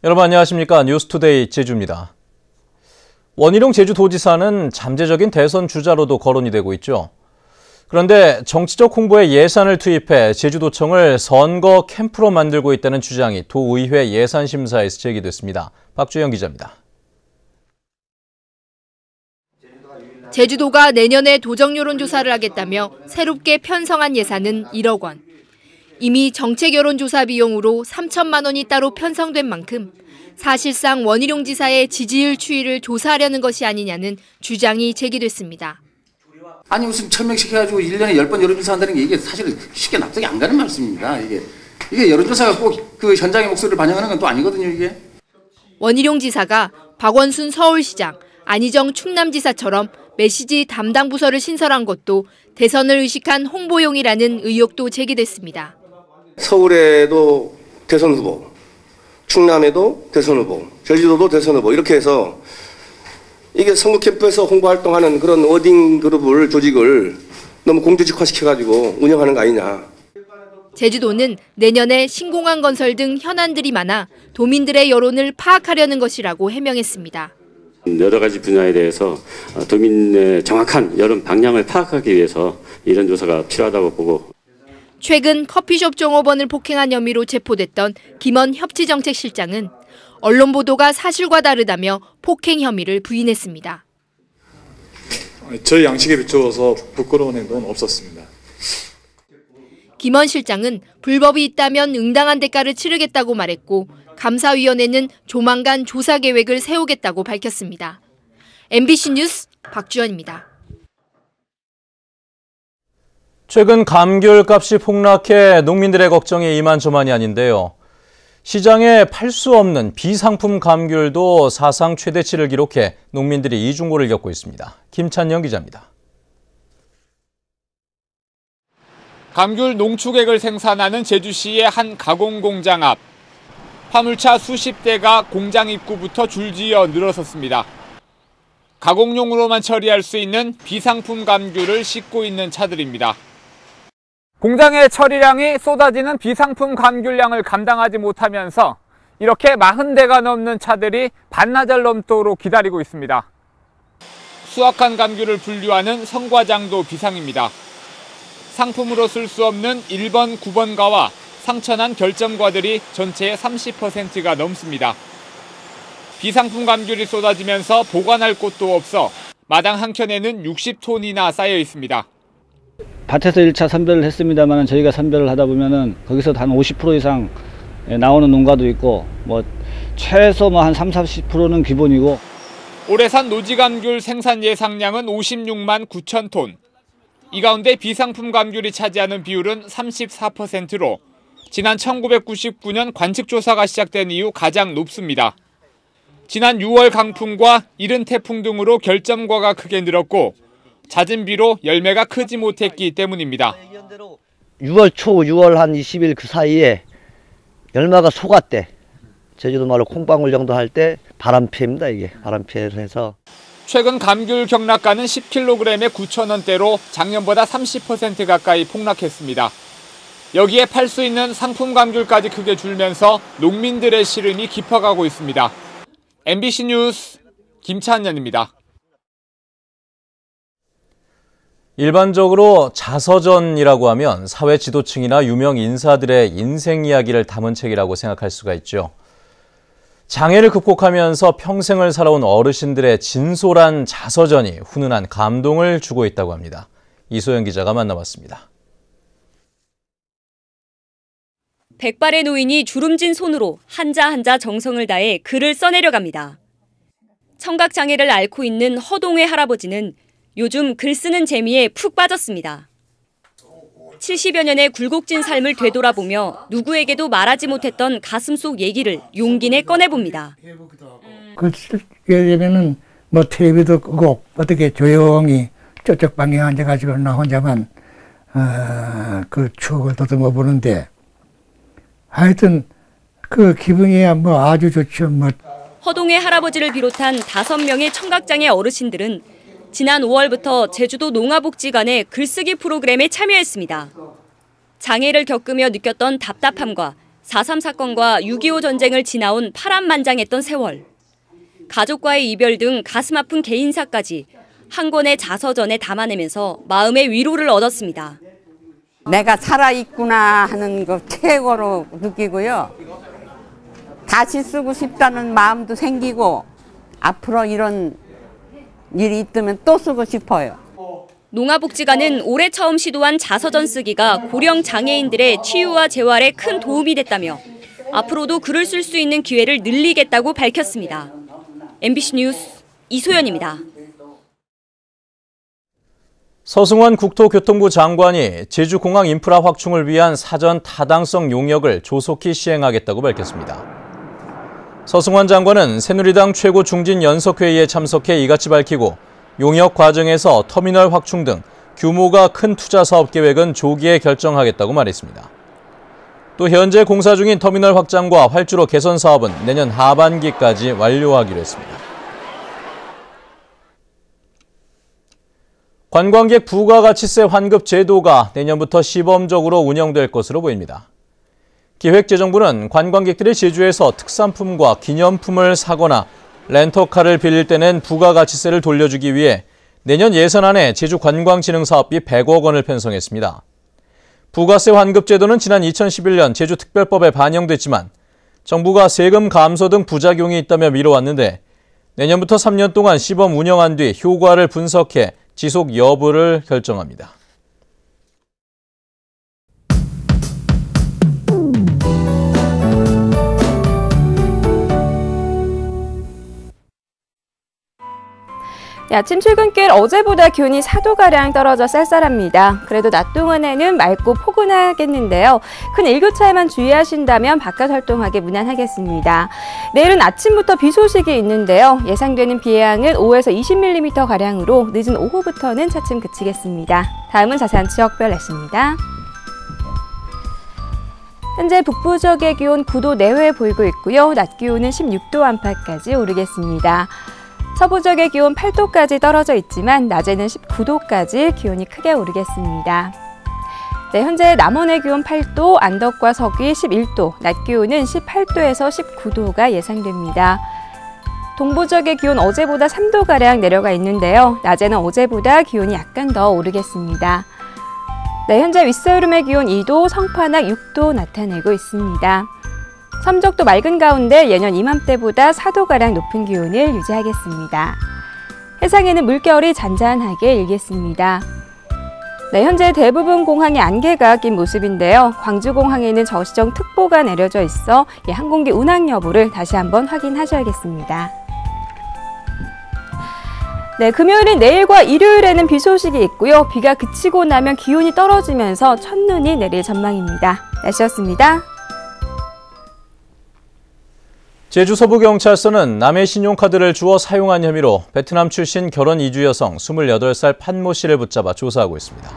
여러분 안녕하십니까? 뉴스투데이 제주입니다. 원희룡 제주도지사는 잠재적인 대선 주자로도 거론이 되고 있죠. 그런데 정치적 홍보에 예산을 투입해 제주도청을 선거 캠프로 만들고 있다는 주장이 도의회 예산심사에서 제기됐습니다. 박주영 기자입니다. 제주도가 내년에 도정 여론조사를 하겠다며 새롭게 편성한 예산은 1억 원. 이미 정책 여론조사 비용으로 3천만 원이 따로 편성된 만큼 사실상 원희룡 지사의 지지율 추이를 조사하려는 것이 아니냐는 주장이 제기됐습니다. 아니 무슨 1000명 시켜가지고 1년에 10번 여론조사 한다는 게 이게 사실 쉽게 납득이 안 가는 말씀입니다. 이게 여론조사가 꼭 그 현장의 목소리를 반영하는 건 또 아니거든요, 이게. 원희룡 지사가 박원순 서울시장, 안희정 충남지사처럼 메시지 담당 부서를 신설한 것도 대선을 의식한 홍보용이라는 의혹도 제기됐습니다. 서울에도 대선 후보, 충남에도 대선 후보, 제주도도 대선 후보 이렇게 해서 이게 선거 캠프에서 홍보 활동하는 그런 워딩 그룹을 조직을 너무 공조직화시켜가지고 운영하는 거 아니냐. 제주도는 내년에 신공항 건설 등 현안들이 많아 도민들의 여론을 파악하려는 것이라고 해명했습니다. 여러 가지 분야에 대해서 도민의 정확한 여론 방향을 파악하기 위해서 이런 조사가 필요하다고 보고. 최근 커피숍 종업원을 폭행한 혐의로 체포됐던 김원 협치정책실장은 언론 보도가 사실과 다르다며 폭행 혐의를 부인했습니다. 저희 양식에 비추어서 부끄러운 행동은 없었습니다. 김원 실장은 불법이 있다면 응당한 대가를 치르겠다고 말했고 감사위원회는 조만간 조사 계획을 세우겠다고 밝혔습니다. MBC 뉴스 박주연입니다. 최근 감귤값이 폭락해 농민들의 걱정이 이만저만이 아닌데요. 시장에 팔 수 없는 비상품 감귤도 사상 최대치를 기록해 농민들이 이중고를 겪고 있습니다. 김찬영 기자입니다. 감귤 농축액을 생산하는 제주시의 한 가공공장 앞. 화물차 수십 대가 공장 입구부터 줄지어 늘어섰습니다. 가공용으로만 처리할 수 있는 비상품 감귤을 싣고 있는 차들입니다. 공장의 처리량이 쏟아지는 비상품 감귤량을 감당하지 못하면서 이렇게 40대가 넘는 차들이 반나절 넘도록 기다리고 있습니다. 수확한 감귤을 분류하는 성과장도 비상입니다. 상품으로 쓸 수 없는 1번, 9번가와 상처난 결점과들이 전체의 30%가 넘습니다. 비상품 감귤이 쏟아지면서 보관할 곳도 없어 마당 한켠에는 60톤이나 쌓여 있습니다. 밭에서 1차 선별을 했습니다만 저희가 선별을 하다 보면은 거기서 한 50% 이상 나오는 농가도 있고 최소 한 30-40%는 기본이고. 올해 산 노지감귤 생산 예상량은 56만 9천 톤. 이 가운데 비상품 감귤이 차지하는 비율은 34%로 지난 1999년 관측조사가 시작된 이후 가장 높습니다. 지난 6월 강풍과 이른 태풍 등으로 결점과가 크게 늘었고 잦은 비로 열매가 크지 못했기 때문입니다. 6월 초, 6월 한 20일 그 사이에 열매가 속았대. 제주도 말로 콩방울 정도 할 때 바람피해입니다. 이게 바람피해를 해서. 최근 감귤 경락가는 10kg에 9,000원대로 작년보다 30% 가까이 폭락했습니다. 여기에 팔 수 있는 상품 감귤까지 크게 줄면서 농민들의 시름이 깊어가고 있습니다. MBC 뉴스 김찬현입니다. 일반적으로 자서전이라고 하면 사회 지도층이나 유명 인사들의 인생 이야기를 담은 책이라고 생각할 수가 있죠. 장애를 극복하면서 평생을 살아온 어르신들의 진솔한 자서전이 훈훈한 감동을 주고 있다고 합니다. 이소영 기자가 만나봤습니다. 백발의 노인이 주름진 손으로 한자 한자 정성을 다해 글을 써내려갑니다. 청각장애를 앓고 있는 허동회 할아버지는 요즘 글 쓰는 재미에 푹 빠졌습니다. 70여 년의 굴곡진 삶을 되돌아보며 누구에게도 말하지 못했던 가슴 속 얘기를 용기 내 꺼내봅니다. 글 쓰게 되면은 텔레비도 끄고 어떻게 조용히 저쪽 방에 앉아가지고 나 혼자만 그 추억을 더듬어 보는데 하여튼 그 기분이야 아주 좋죠. 허동회 할아버지를 비롯한 5명의 청각장애 어르신들은 지난 5월부터 제주도 농아복지관의 글쓰기 프로그램에 참여했습니다. 장애를 겪으며 느꼈던 답답함과 4.3 사건과 6.25 전쟁을 지나온 파란만장했던 세월. 가족과의 이별 등 가슴 아픈 개인사까지 한 권의 자서전에 담아내면서 마음의 위로를 얻었습니다. 내가 살아있구나 하는 거 최고로 느끼고요. 다시 쓰고 싶다는 마음도 생기고 앞으로 이런 일이 있으면 또 쓰고 싶어요. 농아복지관은 올해 처음 시도한 자서전 쓰기가 고령 장애인들의 치유와 재활에 큰 도움이 됐다며 앞으로도 글을 쓸 수 있는 기회를 늘리겠다고 밝혔습니다. MBC 뉴스 이소연입니다. 서승원 국토교통부 장관이 제주공항 인프라 확충을 위한 사전 타당성 용역을 조속히 시행하겠다고 밝혔습니다. 서승원 장관은 새누리당 최고 중진 연석회의에 참석해 이같이 밝히고 용역 과정에서 터미널 확충 등 규모가 큰 투자 사업 계획은 조기에 결정하겠다고 말했습니다. 또 현재 공사 중인 터미널 확장과 활주로 개선 사업은 내년 하반기까지 완료하기로 했습니다. 관광객 부가가치세 환급 제도가 내년부터 시범적으로 운영될 것으로 보입니다. 기획재정부는 관광객들이 제주에서 특산품과 기념품을 사거나 렌터카를 빌릴 때는 부가가치세를 돌려주기 위해 내년 예산안에 제주관광진흥사업비 100억 원을 편성했습니다. 부가세 환급 제도는 지난 2011년 제주특별법에 반영됐지만 정부가 세금 감소 등 부작용이 있다며 미뤄왔는데 내년부터 3년 동안 시범 운영한 뒤 효과를 분석해 지속 여부를 결정합니다. 아침 출근길 어제보다 기온이 4도가량 떨어져 쌀쌀합니다. 그래도 낮 동안에는 맑고 포근하겠는데요. 큰 일교차에만 주의하신다면 바깥 활동하기 무난하겠습니다. 내일은 아침부터 비 소식이 있는데요. 예상되는 비의 양은 5에서 20mm가량으로 늦은 오후부터는 차츰 그치겠습니다. 다음은 자세한 지역별 날씨입니다. 현재 북부 지역의 기온 9도 내외에 보이고 있고요. 낮 기온은 16도 안팎까지 오르겠습니다. 서부 지역의 기온 8도까지 떨어져 있지만 낮에는 19도까지 기온이 크게 오르겠습니다. 네, 현재 남원의 기온 8도, 안덕과 서귀 11도, 낮 기온은 18도에서 19도가 예상됩니다. 동부 지역의 기온 어제보다 3도가량 내려가 있는데요. 낮에는 어제보다 기온이 약간 더 오르겠습니다. 네, 현재 윗서울음의 기온 2도, 성판악 6도 나타내고 있습니다. 삼적도 맑은 가운데 예년 이맘때보다 4도가량 높은 기온을 유지하겠습니다. 해상에는 물결이 잔잔하게 일겠습니다. 네, 현재 대부분 공항에 안개가 낀 모습인데요. 광주공항에는 저시정특보가 내려져 있어 항공기 운항 여부를 다시 한번 확인하셔야겠습니다. 네, 금요일인 내일과 일요일에는 비 소식이 있고요. 비가 그치고 나면 기온이 떨어지면서 첫눈이 내릴 전망입니다. 날씨였습니다. 제주 서부경찰서는 남의 신용카드를 주워 사용한 혐의로 베트남 출신 결혼 이주 여성 28살 판모 씨를 붙잡아 조사하고 있습니다.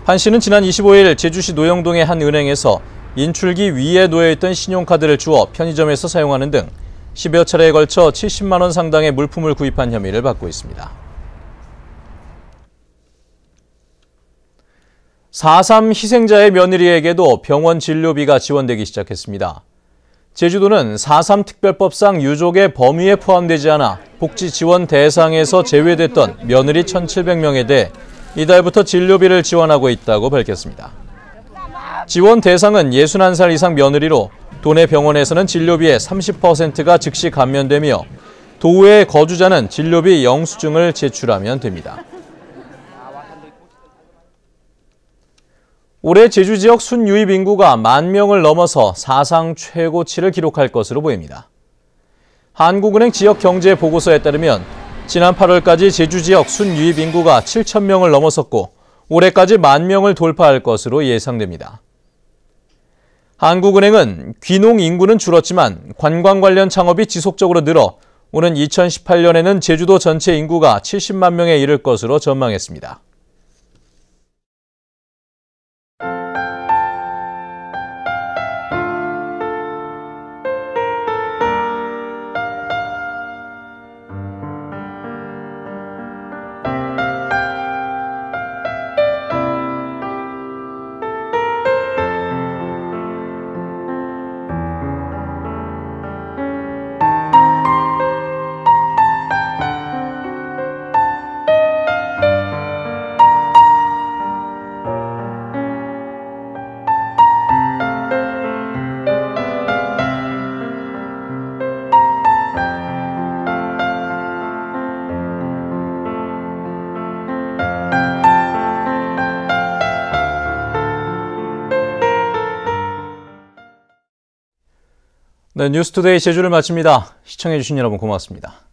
판 씨는 지난 25일 제주시 노영동의 한 은행에서 인출기 위에 놓여있던 신용카드를 주워 편의점에서 사용하는 등 10여 차례에 걸쳐 70만 원 상당의 물품을 구입한 혐의를 받고 있습니다. 4.3 희생자의 며느리에게도 병원 진료비가 지원되기 시작했습니다. 제주도는 4.3 특별법상 유족의 범위에 포함되지 않아 복지 지원 대상에서 제외됐던 며느리 1,700명에 대해 이달부터 진료비를 지원하고 있다고 밝혔습니다. 지원 대상은 61살 이상 며느리로 도내 병원에서는 진료비의 30%가 즉시 감면되며 도외의 거주자는 진료비 영수증을 제출하면 됩니다. 올해 제주 지역 순유입 인구가 10,000명을 넘어서 사상 최고치를 기록할 것으로 보입니다. 한국은행 지역경제보고서에 따르면 지난 8월까지 제주 지역 순유입 인구가 7,000명을 넘어섰고 올해까지 10,000명을 돌파할 것으로 예상됩니다. 한국은행은 귀농 인구는 줄었지만 관광 관련 창업이 지속적으로 늘어 오는 2018년에는 제주도 전체 인구가 70만 명에 이를 것으로 전망했습니다. 네, 뉴스투데이 제주를 마칩니다. 시청해주신 여러분 고맙습니다.